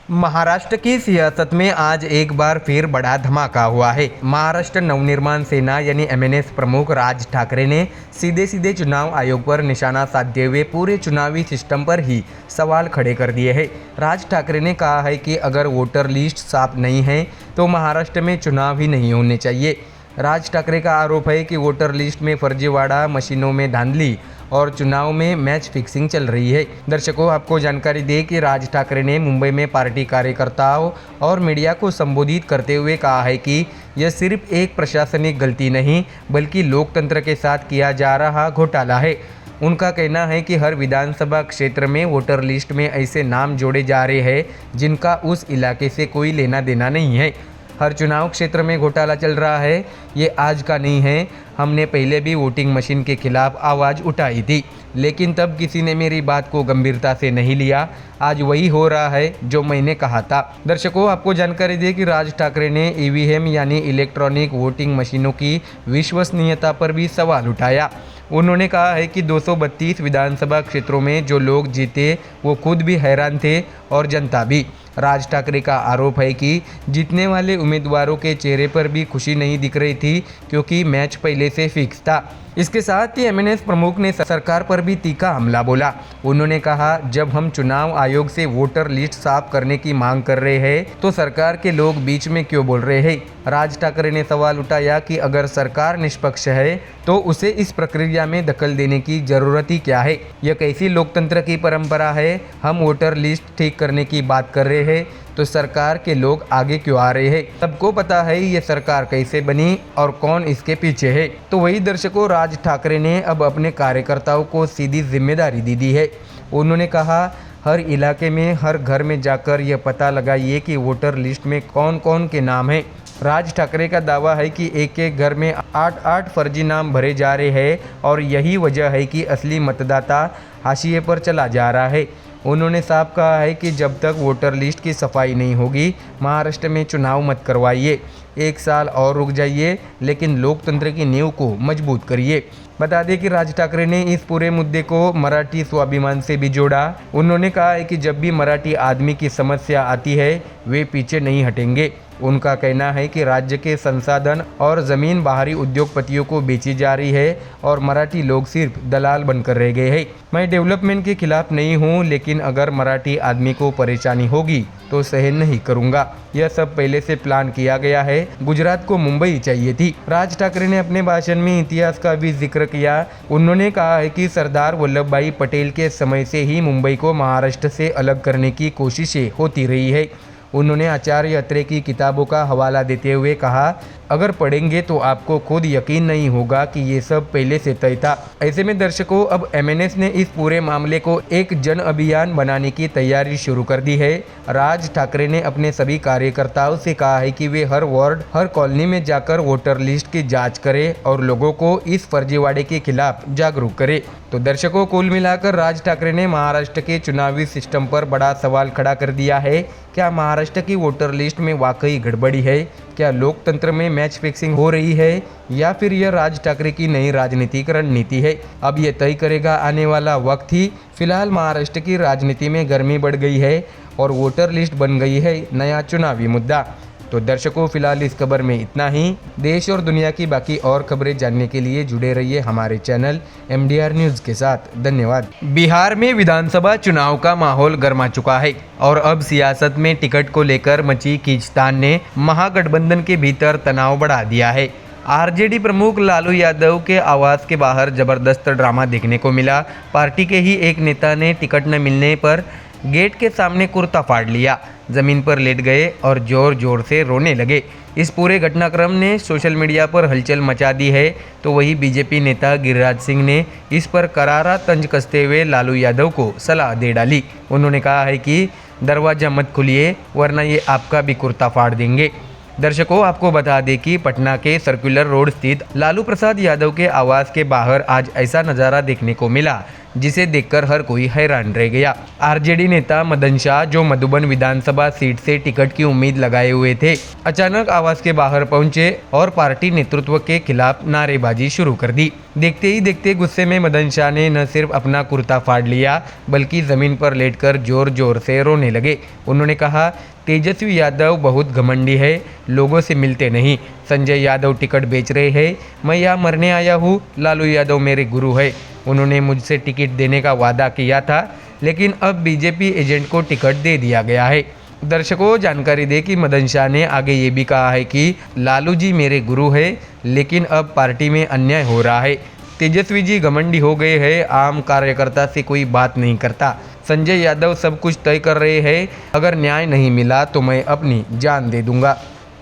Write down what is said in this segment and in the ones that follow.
महाराष्ट्र की सियासत में आज एक बार फिर बड़ा धमाका हुआ है। महाराष्ट्र नवनिर्माण सेना यानी एमएनएस प्रमुख राज ठाकरे ने सीधे सीधे चुनाव आयोग पर निशाना साधते हुए पूरे चुनावी सिस्टम पर ही सवाल खड़े कर दिए हैं। राज ठाकरे ने कहा है कि अगर वोटर लिस्ट साफ नहीं है तो महाराष्ट्र में चुनाव ही नहीं होने चाहिए। राज ठाकरे का आरोप है कि वोटर लिस्ट में फर्जीवाड़ा, मशीनों में धांधली और चुनाव में मैच फिक्सिंग चल रही है। दर्शकों, आपको जानकारी दें कि राज ठाकरे ने मुंबई में पार्टी कार्यकर्ताओं और मीडिया को संबोधित करते हुए कहा है कि यह सिर्फ एक प्रशासनिक गलती नहीं बल्कि लोकतंत्र के साथ किया जा रहा घोटाला है। उनका कहना है कि हर विधानसभा क्षेत्र में वोटर लिस्ट में ऐसे नाम जोड़े जा रहे हैं जिनका उस इलाके से कोई लेना देना नहीं है। हर चुनाव क्षेत्र में घोटाला चल रहा है, ये आज का नहीं है। हमने पहले भी वोटिंग मशीन के खिलाफ आवाज़ उठाई थी, लेकिन तब किसी ने मेरी बात को गंभीरता से नहीं लिया। आज वही हो रहा है जो मैंने कहा था। दर्शकों, आपको जानकारी दें कि राज ठाकरे ने ईवीएम यानी इलेक्ट्रॉनिक वोटिंग मशीनों की विश्वसनीयता पर भी सवाल उठाया। उन्होंने कहा है कि 232 विधानसभा क्षेत्रों में जो लोग जीते वो खुद भी हैरान थे और जनता भी। राज ठाकरे का आरोप है कि जीतने वाले उम्मीदवारों के चेहरे पर भी खुशी नहीं दिख रही थी क्योंकि मैच पहले से फिक्स था। इसके साथ ही एमएनएस प्रमुख ने सरकार पर भी तीखा हमला बोला। उन्होंने कहा, जब हम चुनाव आयोग से वोटर लिस्ट साफ करने की मांग कर रहे हैं तो सरकार के लोग बीच में क्यों बोल रहे हैं। राज ठाकरे ने सवाल उठाया कि अगर सरकार निष्पक्ष है तो उसे इस प्रक्रिया में दखल देने की जरूरत ही क्या है। यह कैसी लोकतंत्र की परंपरा है। हम वोटर लिस्ट ठीक करने की बात कर रहे हैं तो सरकार के लोग आगे क्यों आ रहे हैं। सबको पता है ये सरकार कैसे बनी और कौन इसके पीछे है। तो वही दर्शकों, राज ठाकरे ने अब अपने कार्यकर्ताओं को सीधी जिम्मेदारी दी दी है। उन्होंने कहा, हर इलाके में हर घर में जाकर यह पता लगाइए कि वोटर लिस्ट में कौन कौन के नाम हैं। राज ठाकरे का दावा है कि एक एक घर में 8 फर्जी नाम भरे जा रहे हैं और यही वजह है कि असली मतदाता हाशिए पर चला जा रहा है। उन्होंने साफ कहा है कि जब तक वोटर लिस्ट की सफाई नहीं होगी महाराष्ट्र में चुनाव मत करवाइए। 1 साल और रुक जाइए, लेकिन लोकतंत्र की नींव को मजबूत करिए। बता दें कि राज ठाकरे ने इस पूरे मुद्दे को मराठी स्वाभिमान से भी जोड़ा। उन्होंने कहा है कि जब भी मराठी आदमी की समस्या आती है वे पीछे नहीं हटेंगे। उनका कहना है कि राज्य के संसाधन और ज़मीन बाहरी उद्योगपतियों को बेची जा रही है और मराठी लोग सिर्फ दलाल बनकर रह गए हैं। मैं डेवलपमेंट के खिलाफ नहीं हूं, लेकिन अगर मराठी आदमी को परेशानी होगी तो सहन नहीं करूंगा। यह सब पहले से प्लान किया गया है। गुजरात को मुंबई चाहिए थी। राज ठाकरे ने अपने भाषण में इतिहास का भी जिक्र किया। उन्होंने कहा है कि सरदार वल्लभ भाई पटेल के समय से ही मुंबई को महाराष्ट्र से अलग करने की कोशिशें होती रही है। उन्होंने आचार्य अत्रे की किताबों का हवाला देते हुए कहा, अगर पढ़ेंगे तो आपको खुद यकीन नहीं होगा कि ये सब पहले से तय था। ऐसे में दर्शकों, अब एमएनएस ने इस पूरे मामले को एक जन अभियान बनाने की तैयारी शुरू कर दी है। राज ठाकरे ने अपने सभी कार्यकर्ताओं से कहा है कि वे हर वार्ड, हर कॉलोनी में जाकर वोटर लिस्ट की जांच करें और लोगों को इस फर्जीवाड़े के खिलाफ जागरूक करें। तो दर्शकों, कुल मिलाकर राज ठाकरे ने महाराष्ट्र के चुनावी सिस्टम पर बड़ा सवाल खड़ा कर दिया है। क्या महाराष्ट्र की वोटर लिस्ट में वाकई गड़बड़ी है? क्या लोकतंत्र में मैच फिक्सिंग हो रही है या फिर यह राज ठाकरे की नई राजनीतिक रणनीति है? अब यह तय करेगा आने वाला वक्त ही। फिलहाल महाराष्ट्र की राजनीति में गर्मी बढ़ गई है और वोटर लिस्ट बन गई है नया चुनावी मुद्दा। तो दर्शकों, फिलहाल इस खबर में इतना ही। देश और दुनिया की बाकी और खबरें जानने के लिए जुड़े रहिए हमारे चैनल MDR न्यूज़ के साथ। धन्यवाद। बिहार में विधानसभा चुनाव का माहौल गर्मा चुका है और अब सियासत में टिकट को लेकर मची खींचतान ने महागठबंधन के भीतर तनाव बढ़ा दिया है। आरजेडी प्रमुख लालू यादव के आवास के बाहर जबरदस्त ड्रामा देखने को मिला। पार्टी के ही एक नेता ने टिकट न मिलने पर गेट के सामने कुर्ता फाड़ लिया, जमीन पर लेट गए और जोर जोर से रोने लगे। इस पूरे घटनाक्रम ने सोशल मीडिया पर हलचल मचा दी है। तो वही बीजेपी नेता गिरिराज सिंह ने इस पर करारा तंज कसते हुए लालू यादव को सलाह दे डाली। उन्होंने कहा है कि दरवाजा मत खोलिए वरना ये आपका भी कुर्ता फाड़ देंगे। दर्शकों, आपको बता दें कि पटना के सर्कुलर रोड स्थित लालू प्रसाद यादव के आवास के बाहर आज ऐसा नज़ारा देखने को मिला जिसे देखकर हर कोई हैरान रह गया। आरजेडी नेता मदन शाह, जो मधुबन विधानसभा सीट से टिकट की उम्मीद लगाए हुए थे, अचानक आवास के बाहर पहुंचे और पार्टी नेतृत्व के खिलाफ नारेबाजी शुरू कर दी। देखते ही देखते गुस्से में मदन शाह ने न सिर्फ अपना कुर्ता फाड़ लिया, बल्कि जमीन पर लेटकर जोर जोर से रोने लगे। उन्होंने कहा, तेजस्वी यादव बहुत घमंडी है, लोगों से मिलते नहीं। संजय यादव टिकट बेच रहे हैं, मैं यहाँ मरने आया हूँ। लालू यादव मेरे गुरु है, उन्होंने मुझसे टिकट देने का वादा किया था, लेकिन अब बीजेपी एजेंट को टिकट दे दिया गया है। दर्शकों, जानकारी दे कि मदन शाह ने आगे ये भी कहा है कि लालू जी मेरे गुरु है, लेकिन अब पार्टी में अन्याय हो रहा है। तेजस्वी जी घमंडी हो गए हैं, आम कार्यकर्ता से कोई बात नहीं करता। संजय यादव सब कुछ तय कर रहे हैं, अगर न्याय नहीं मिला तो मैं अपनी जान दे दूंगा।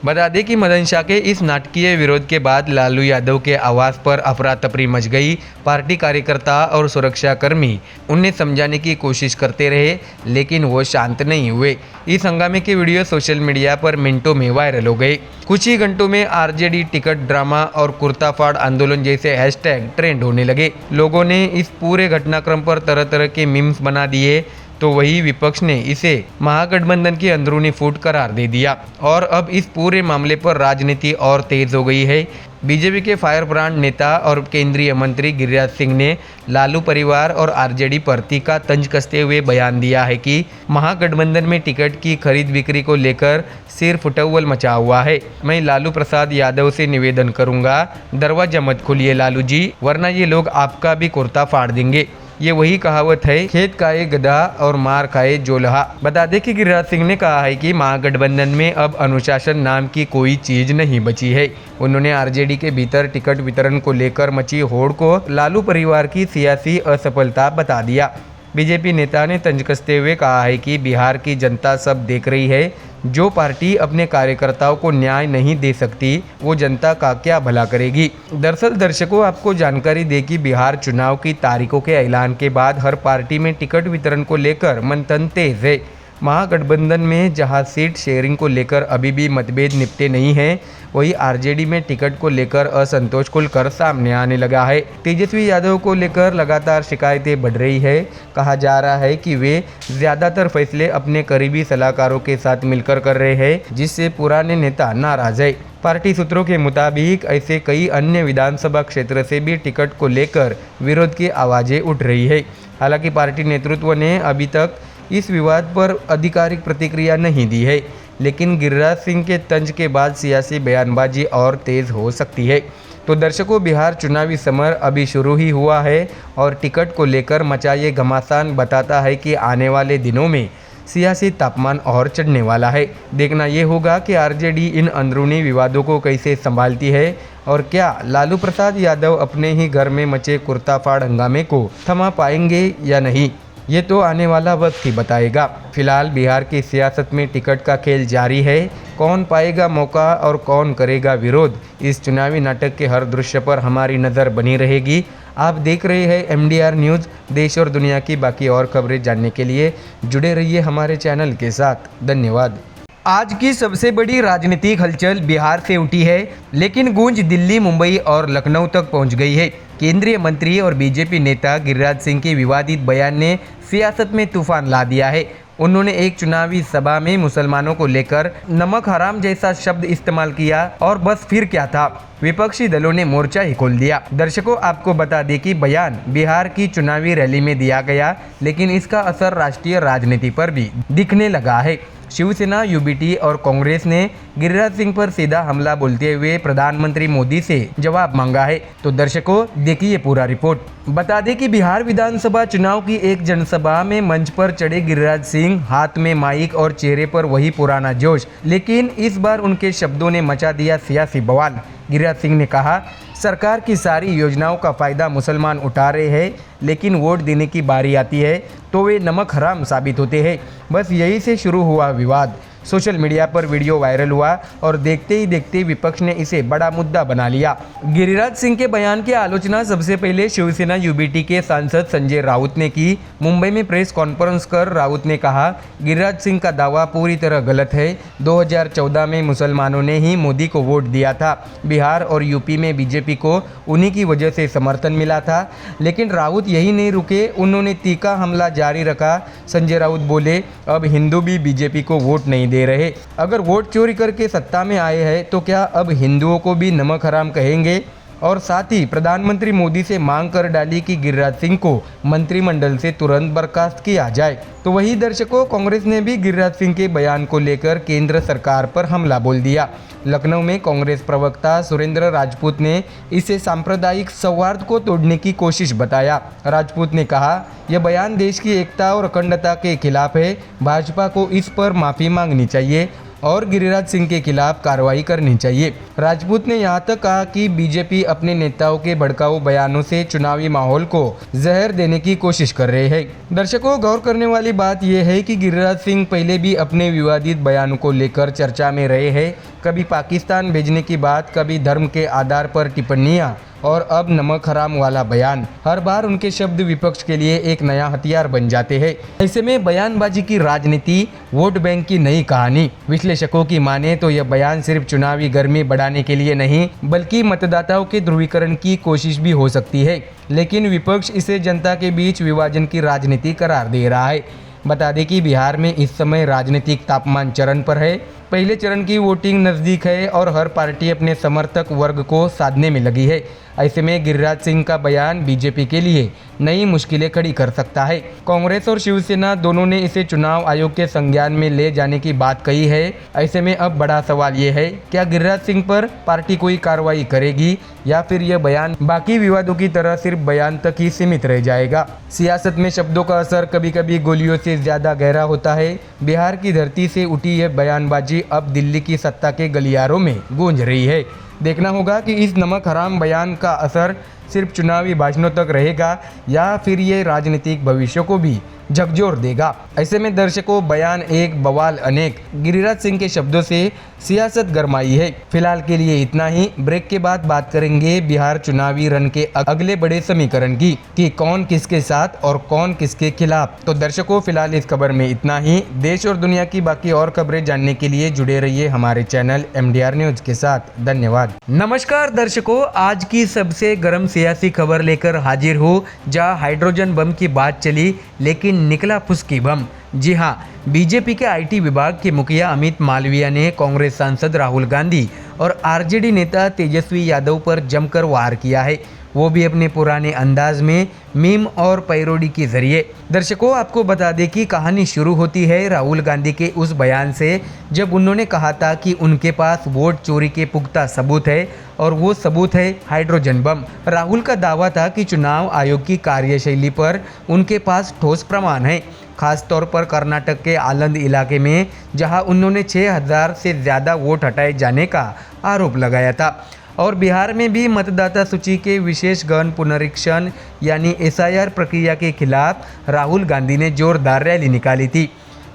बता दें कि मदन शाह के इस नाटकीय विरोध के बाद लालू यादव के आवास पर अफरा तफरी मच गई। पार्टी कार्यकर्ता और सुरक्षाकर्मी उन्हें समझाने की कोशिश करते रहे, लेकिन वो शांत नहीं हुए। इस हंगामे के वीडियो सोशल मीडिया पर मिनटों में वायरल हो गए। कुछ ही घंटों में आरजेडी टिकट ड्रामा और कुर्ता फाड़ आंदोलन जैसे हैशटैग ट्रेंड होने लगे। लोगों ने इस पूरे घटनाक्रम पर तरह तरह के मीम्स बना दिए, तो वही विपक्ष ने इसे महागठबंधन की अंदरूनी फूट करार दे दिया और अब इस पूरे मामले पर राजनीति और तेज हो गई है। बीजेपी के फायर ब्रांड नेता और केंद्रीय मंत्री गिरिराज सिंह ने लालू परिवार और आरजेडी पर तीखा तंज कसते हुए बयान दिया है कि महागठबंधन में टिकट की खरीद बिक्री को लेकर सिर्फ उटव्वल मचा हुआ है। मैं लालू प्रसाद यादव से निवेदन करूंगा, दरवाजा मत खोलिए लालू जी, वरना ये लोग आपका भी कुर्ता फाड़ देंगे। ये वही कहावत है, खेत खाए गधा और मार खाए जोलहा। बता दें कि गिरिराज सिंह ने कहा है कि महागठबंधन में अब अनुशासन नाम की कोई चीज नहीं बची है। उन्होंने आरजेडी के भीतर टिकट वितरण को लेकर मची होड़ को लालू परिवार की सियासी असफलता बता दिया। बीजेपी नेता ने तंज कसते हुए कहा है कि बिहार की जनता सब देख रही है, जो पार्टी अपने कार्यकर्ताओं को न्याय नहीं दे सकती, वो जनता का क्या भला करेगी। दरअसल दर्शकों, आपको जानकारी दे कि बिहार चुनाव की तारीखों के ऐलान के बाद हर पार्टी में टिकट वितरण को लेकर मंथन तेज है। महागठबंधन में जहां सीट शेयरिंग को लेकर अभी भी मतभेद निपटे नहीं हैं, वहीं आरजेडी में टिकट को लेकर असंतोष खुलकर सामने आने लगा है। तेजस्वी यादव को लेकर लगातार शिकायतें बढ़ रही है। कहा जा रहा है कि वे ज़्यादातर फैसले अपने करीबी सलाहकारों के साथ मिलकर कर रहे हैं, जिससे पुराने नेता नाराज है। पार्टी सूत्रों के मुताबिक ऐसे कई अन्य विधानसभा क्षेत्र से भी टिकट को लेकर विरोध की आवाज़ें उठ रही है। हालांकि पार्टी नेतृत्व ने अभी तक इस विवाद पर आधिकारिक प्रतिक्रिया नहीं दी है, लेकिन गिरिराज सिंह के तंज के बाद सियासी बयानबाजी और तेज हो सकती है। तो दर्शकों, बिहार चुनावी समर अभी शुरू ही हुआ है और टिकट को लेकर मचा ये घमासान बताता है कि आने वाले दिनों में सियासी तापमान और चढ़ने वाला है। देखना ये होगा कि आरजेडी इन अंदरूनी विवादों को कैसे संभालती है और क्या लालू प्रसाद यादव अपने ही घर में मचे कुर्ता फाड़ हंगामे को थमा पाएंगे या नहीं, ये तो आने वाला वक्त ही बताएगा। फिलहाल बिहार की सियासत में टिकट का खेल जारी है। कौन पाएगा मौका और कौन करेगा विरोध, इस चुनावी नाटक के हर दृश्य पर हमारी नज़र बनी रहेगी। आप देख रहे हैं MDR न्यूज़। देश और दुनिया की बाकी और खबरें जानने के लिए जुड़े रहिए हमारे चैनल के साथ। धन्यवाद। आज की सबसे बड़ी राजनीतिक हलचल बिहार से उठी है, लेकिन गूंज दिल्ली, मुंबई और लखनऊ तक पहुंच गई है। केंद्रीय मंत्री और बीजेपी नेता गिरिराज सिंह के विवादित बयान ने सियासत में तूफान ला दिया है। उन्होंने एक चुनावी सभा में मुसलमानों को लेकर नमक हराम जैसा शब्द इस्तेमाल किया और बस फिर क्या था, विपक्षी दलों ने मोर्चा ही खोल दिया। दर्शकों, आपको बता दें कि बयान बिहार की चुनावी रैली में दिया गया, लेकिन इसका असर राष्ट्रीय राजनीति पर भी दिखने लगा है। शिवसेना, यूबीटी और कांग्रेस ने गिरिराज सिंह पर सीधा हमला बोलते हुए प्रधानमंत्री मोदी से जवाब मांगा है। तो दर्शकों, देखिए पूरा रिपोर्ट। बता दें कि बिहार विधानसभा चुनाव की एक जनसभा में मंच पर चढ़े गिरिराज सिंह, हाथ में माइक और चेहरे पर वही पुराना जोश, लेकिन इस बार उनके शब्दों ने मचा दिया सियासी बवाल। गिरिराज सिंह ने कहा, सरकार की सारी योजनाओं का फायदा मुसलमान उठा रहे हैं, लेकिन वोट देने की बारी आती है तो वे नमक हराम साबित होते हैं। बस यही से शुरू हुआ विवाद। सोशल मीडिया पर वीडियो वायरल हुआ और देखते ही देखते विपक्ष ने इसे बड़ा मुद्दा बना लिया। गिरिराज सिंह के बयान की आलोचना सबसे पहले शिवसेना यूबीटी के सांसद संजय राउत ने की। मुंबई में प्रेस कॉन्फ्रेंस कर राउत ने कहा, गिरिराज सिंह का दावा पूरी तरह गलत है। 2014 में मुसलमानों ने ही मोदी को वोट दिया था। बिहार और यूपी में बीजेपी को उन्हीं की वजह से समर्थन मिला था। लेकिन राउत यही नहीं रुके, उन्होंने तीखा हमला जारी रखा। संजय राउत बोले, अब हिंदू भी बीजेपी को वोट नहीं दे रहे। अगर वोट चोरी करके सत्ता में आए हैं तो क्या अब हिंदुओं को भी नमक हराम कहेंगे? और साथ ही प्रधानमंत्री मोदी से मांग कर डाली कि गिरिराज सिंह को मंत्रिमंडल से तुरंत बर्खास्त किया जाए। तो वही दर्शकों, कांग्रेस ने भी गिरिराज सिंह के बयान को लेकर केंद्र सरकार पर हमला बोल दिया। लखनऊ में कांग्रेस प्रवक्ता सुरेंद्र राजपूत ने इसे सांप्रदायिक सौहार्द को तोड़ने की कोशिश बताया। राजपूत ने कहा, यह बयान देश की एकता और अखंडता के खिलाफ है। भाजपा को इस पर माफ़ी मांगनी चाहिए और गिरिराज सिंह के खिलाफ कार्रवाई करनी चाहिए। राजपूत ने यहां तक कहा कि बीजेपी अपने नेताओं के भड़काऊ बयानों से चुनावी माहौल को जहर देने की कोशिश कर रहे हैं। दर्शकों, गौर करने वाली बात यह है कि गिरिराज सिंह पहले भी अपने विवादित बयानों को लेकर चर्चा में रहे हैं। कभी पाकिस्तान भेजने की बात, कभी धर्म के आधार पर टिप्पणियां और अब नमक हराम वाला बयान। हर बार उनके शब्द विपक्ष के लिए एक नया हथियार बन जाते हैं। ऐसे में बयानबाजी की राजनीति, वोट बैंक की नई कहानी। विश्लेषकों की माने तो यह बयान सिर्फ चुनावी गर्मी बढ़ाने के लिए नहीं, बल्कि मतदाताओं के ध्रुवीकरण की कोशिश भी हो सकती है। लेकिन विपक्ष इसे जनता के बीच विभाजन की राजनीति करार दे रहा है। बता दें कि बिहार में इस समय राजनीतिक तापमान चरण पर है। पहले चरण की वोटिंग नज़दीक है और हर पार्टी अपने समर्थक वर्ग को साधने में लगी है। ऐसे में गिरिराज सिंह का बयान बीजेपी के लिए नई मुश्किलें खड़ी कर सकता है। कांग्रेस और शिवसेना दोनों ने इसे चुनाव आयोग के संज्ञान में ले जाने की बात कही है। ऐसे में अब बड़ा सवाल ये है, क्या गिरिराज सिंह पर पार्टी कोई कार्रवाई करेगी या फिर यह बयान बाकी विवादों की तरह सिर्फ बयान तक ही सीमित रह जाएगा? सियासत में शब्दों का असर कभी कभी गोलियों से ज़्यादा गहरा होता है। बिहार की धरती से उठी यह बयानबाजी अब दिल्ली की सत्ता के गलियारों में गूंज रही है। देखना होगा कि इस नमक हराम बयान का असर सिर्फ चुनावी भाषणों तक रहेगा या फिर ये राजनीतिक भविष्य को भी झकझोर देगा। ऐसे में दर्शकों, बयान एक बवाल अनेक। गिरिराज सिंह के शब्दों से सियासत गरमाई है। फिलहाल के लिए इतना ही। ब्रेक के बाद बात करेंगे बिहार चुनावी रण के अगले बड़े समीकरण की, कि कौन किसके साथ और कौन किसके खिलाफ। तो दर्शकों, फिलहाल इस खबर में इतना ही। देश और दुनिया की बाकी और खबरें जानने के लिए जुड़े रहिए हमारे चैनल MDR न्यूज के साथ। धन्यवाद। नमस्कार दर्शकों, आज की सबसे गर्म सियासी खबर लेकर हाजिर हूँ, जहाँ हाइड्रोजन बम की बात चली लेकिन निकला फुसकी बम। जी हाँ, बीजेपी के IT विभाग के मुखिया अमित मालविया ने कांग्रेस सांसद राहुल गांधी और RJD नेता तेजस्वी यादव पर जमकर वार किया है, वो भी अपने पुराने अंदाज में, मीम और पैरोडी के जरिए। दर्शकों, आपको बता दें कि कहानी शुरू होती है राहुल गांधी के उस बयान से जब उन्होंने कहा था कि उनके पास वोट चोरी के पुख्ता सबूत है और वो सबूत है हाइड्रोजन बम। राहुल का दावा था कि चुनाव आयोग की कार्यशैली पर उनके पास ठोस प्रमाण है, खास तौर पर कर्नाटक के आलंद इलाके में, जहां उन्होंने 6000 से ज़्यादा वोट हटाए जाने का आरोप लगाया था। और बिहार में भी मतदाता सूची के विशेष गहन पुनरीक्षण यानी SIR प्रक्रिया के खिलाफ राहुल गांधी ने जोरदार रैली निकाली थी।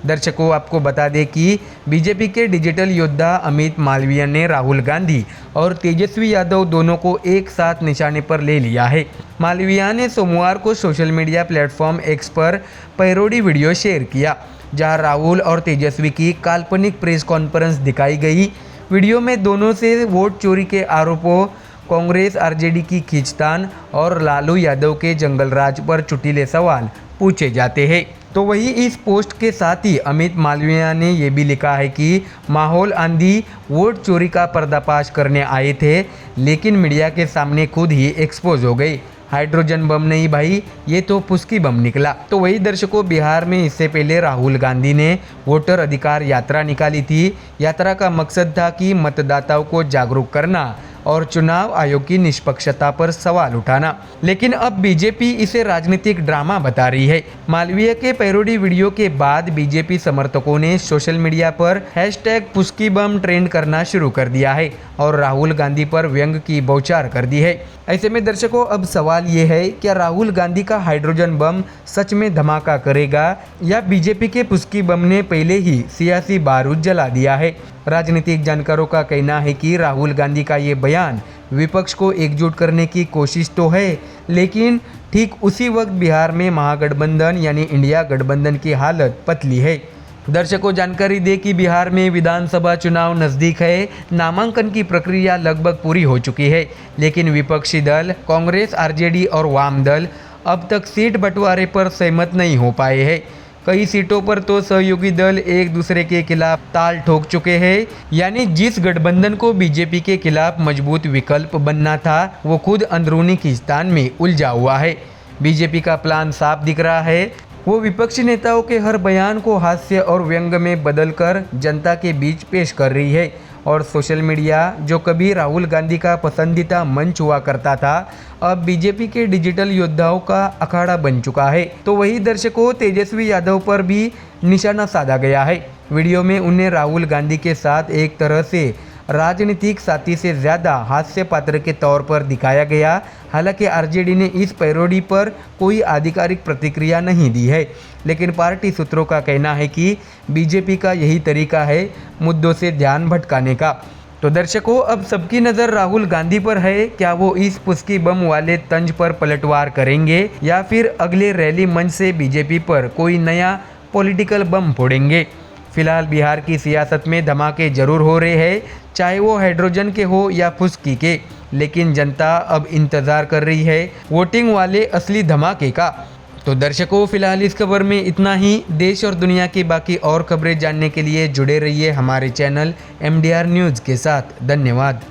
दर्शकों, आपको बता दें कि बीजेपी के डिजिटल योद्धा अमित मालविया ने राहुल गांधी और तेजस्वी यादव दोनों को एक साथ निशाने पर ले लिया है। मालविया ने सोमवार को सोशल मीडिया प्लेटफॉर्म X पर पैरोडी वीडियो शेयर किया, जहां राहुल और तेजस्वी की काल्पनिक प्रेस कॉन्फ्रेंस दिखाई गई। वीडियो में दोनों से वोट चोरी के आरोपों, कांग्रेस RJD की खींचतान और लालू यादव के जंगलराज पर चुटीले सवाल पूछे जाते हैं। तो वही इस पोस्ट के साथ ही अमित मालविया ने ये भी लिखा है कि माहौल आंधी वोट चोरी का पर्दाफाश करने आए थे, लेकिन मीडिया के सामने खुद ही एक्सपोज हो गई। हाइड्रोजन बम नहीं भाई, ये तो फुसकी बम निकला। तो वही दर्शकों, बिहार में इससे पहले राहुल गांधी ने वोटर अधिकार यात्रा निकाली थी। यात्रा का मकसद था कि मतदाताओं को जागरूक करना और चुनाव आयोग की निष्पक्षता पर सवाल उठाना। लेकिन अब बीजेपी इसे राजनीतिक ड्रामा बता रही है। मालवीय के पैरोडी वीडियो के बाद बीजेपी समर्थकों ने सोशल मीडिया पर #पुस्की बम ट्रेंड करना शुरू कर दिया है और राहुल गांधी पर व्यंग की बौछार कर दी है। ऐसे में दर्शकों, अब सवाल ये है, क्या राहुल गांधी का हाइड्रोजन बम सच में धमाका करेगा या बीजेपी के पुस्की बम ने पहले ही सियासी बारूद जला दिया है। राजनीतिक जानकारों का कहना है कि राहुल गांधी का ये बयान विपक्ष को एकजुट करने की कोशिश तो है, लेकिन ठीक उसी वक्त बिहार में महागठबंधन यानी इंडिया गठबंधन की हालत पतली है। दर्शकों, जानकारी दे कि बिहार में विधानसभा चुनाव नज़दीक है। नामांकन की प्रक्रिया लगभग पूरी हो चुकी है, लेकिन विपक्षी दल कांग्रेस, आरजेडी और वाम दल अब तक सीट बंटवारे पर सहमत नहीं हो पाए हैं। कई सीटों पर तो सहयोगी दल एक दूसरे के खिलाफ ताल ठोक चुके हैं, यानी जिस गठबंधन को बीजेपी के खिलाफ मजबूत विकल्प बनना था, वो खुद अंदरूनी खींचतान में उलझा हुआ है। बीजेपी का प्लान साफ दिख रहा है। वो विपक्षी नेताओं के हर बयान को हास्य और व्यंग में बदलकर जनता के बीच पेश कर रही है और सोशल मीडिया, जो कभी राहुल गांधी का पसंदीदा मंच हुआ करता था, अब बीजेपी के डिजिटल योद्धाओं का अखाड़ा बन चुका है। तो वही दर्शकों, तेजस्वी यादव पर भी निशाना साधा गया है। वीडियो में उन्हें राहुल गांधी के साथ एक तरह से राजनीतिक साथी से ज़्यादा हास्य पात्र के तौर पर दिखाया गया। हालांकि आरजेडी ने इस पैरोडी पर कोई आधिकारिक प्रतिक्रिया नहीं दी है, लेकिन पार्टी सूत्रों का कहना है कि बीजेपी का यही तरीका है मुद्दों से ध्यान भटकाने का। तो दर्शकों, अब सबकी नज़र राहुल गांधी पर है। क्या वो इस पुस्की बम वाले तंज पर पलटवार करेंगे या फिर अगले रैली मंच से बीजेपी पर कोई नया पॉलिटिकल बम फोड़ेंगे? फिलहाल बिहार की सियासत में धमाके जरूर हो रहे हैं, चाहे वो हाइड्रोजन के हो या फुस्की के, लेकिन जनता अब इंतज़ार कर रही है वोटिंग वाले असली धमाके का। तो दर्शकों, फिलहाल इस खबर में इतना ही। देश और दुनिया की बाकी और खबरें जानने के लिए जुड़े रहिए हमारे चैनल MDR न्यूज़ के साथ। धन्यवाद।